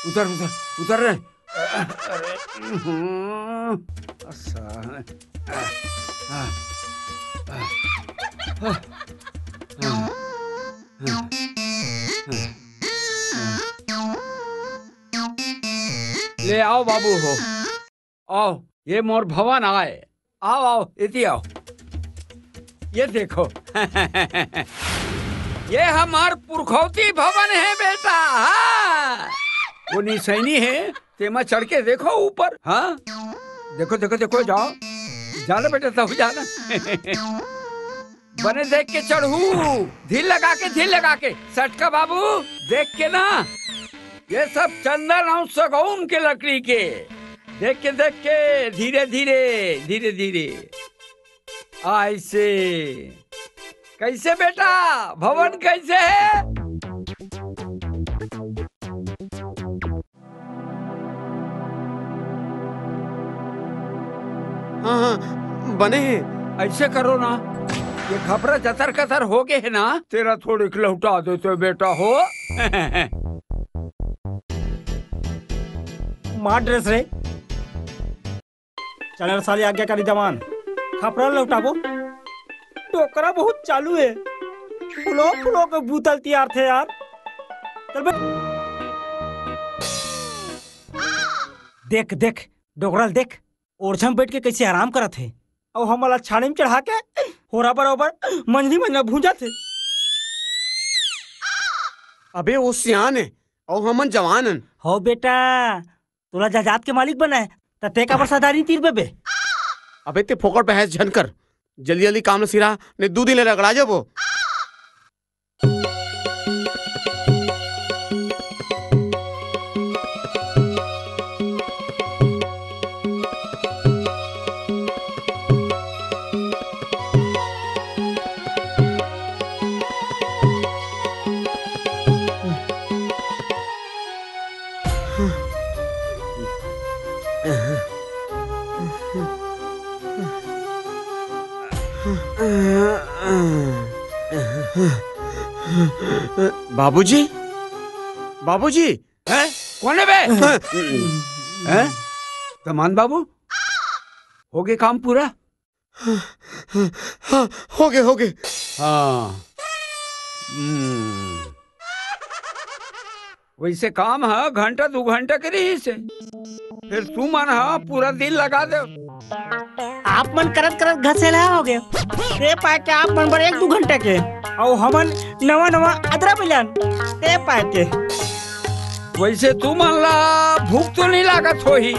उतर उतर उतर रे। अरे ले आओ बाबू हो, आओ, ये मोर भवन आए। आओ आओ इति आओ, ये देखो ये हमार पुरखौती भवन है बेटा। हाँ वो निसैनी है, तेमा चढ़ के देखो ऊपर। हाँ देखो देखो देखो, जाओ जाना बेटा, तब जाना बने देख के चढ़ू, धील लगा के सटका बाबू देख के ना। ये सब चंदन और सगौन के लकड़ी के, देख के धीरे धीरे धीरे धीरे ऐसे। कैसे बेटा भवन कैसे है? हाँ बने हैं। ऐसे करो ना, ये खपरा जतर कतर हो गए है ना, तेरा थोड़ी लौटा देते बेटा हो। मार ड्रेस रे, चल साली आज्ञाकारी जवान, खपरा लौटाबो। टोकरा बहुत चालू है, फुलो फुलो के बोतल तैयार थे यार। चल बे। देख देख डोकरल देख, ओरछम बैठ के कैसे आराम करत है, और हमारा छानी में चढ़ा के होरा बराबर मंजली मंजला भूंजा थे। अबे वो सियान है और हमन जवान हैं। हो बेटा, तोला जजात के मालिक बना है, तते का बरसादारी तीर बे। अबे ते फोकट पे है झनकर, जल्दी जल्दी काम न सिरा ने दूध ले रगड़ा जाबो। बाबूजी, बाबूजी है कौन है बे? हैं कमान बाबू, हो गए काम पूरा? हाँ हो गए। हाँ वैसे काम है घंटा 2 घंटा के रही से, फिर तू मन हा पूरा दिन लगा दे। आप मन करत करत घसेला हो गए, ते पाए के आप मन बर 1-2 घंटे के, और हमन नवा नवा अदरा मिलन ते पाए के। वैसे तू मन ला भूख तो नहीं लागत हो ही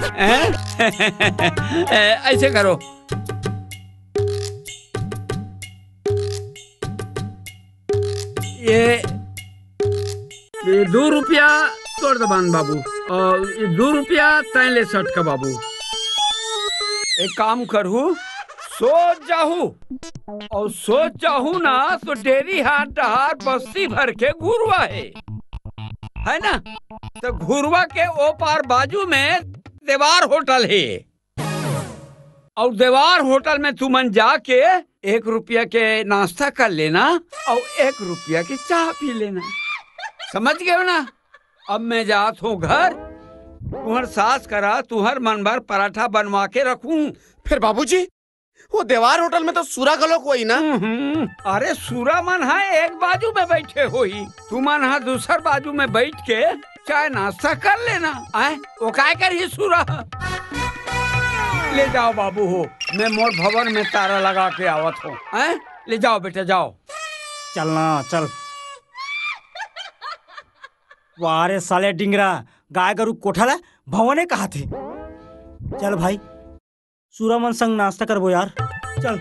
ऐसे करो, ये 2 रुपया तोड़ दबान बाबू, और ये 2 रुपया तैले सट का बाबू। एक काम करू, सोच जाहू ना तो डेरी हाट डहार बस्ती भर के घुरवा है ना, तो घुरवा के ओ पार बाजू में देवार होटल है, और देवार होटल में तू मन जाके 1 रुपया के नाश्ता कर लेना और 1 रुपया की चाय पी लेना, समझ गए ना? अब मैं जात हूँ घर, तुहर सास करा तुहर मन भर पराठा बनवा के रखूं। फिर बाबूजी वो देवार होटल में तो सूरा गलोक हुई ना। अरे सूरा मन है एक बाजू में बैठे हुई, तू मन है दूसर बाजू में बैठ के चाय नाश्ता कर लेना। आए वो काय कर ही सूरा। ले जाओ बाबू हो, मैं मोर भवन में तारा लगा के आवत हूँ। ले जाओ बेटा जाओ। चलना चल। वारे साले डिंगरा, गाय गरु कोठाला भवने कहा थे। चल भाई सूरामन संग नाश्ता करबो यार, चल।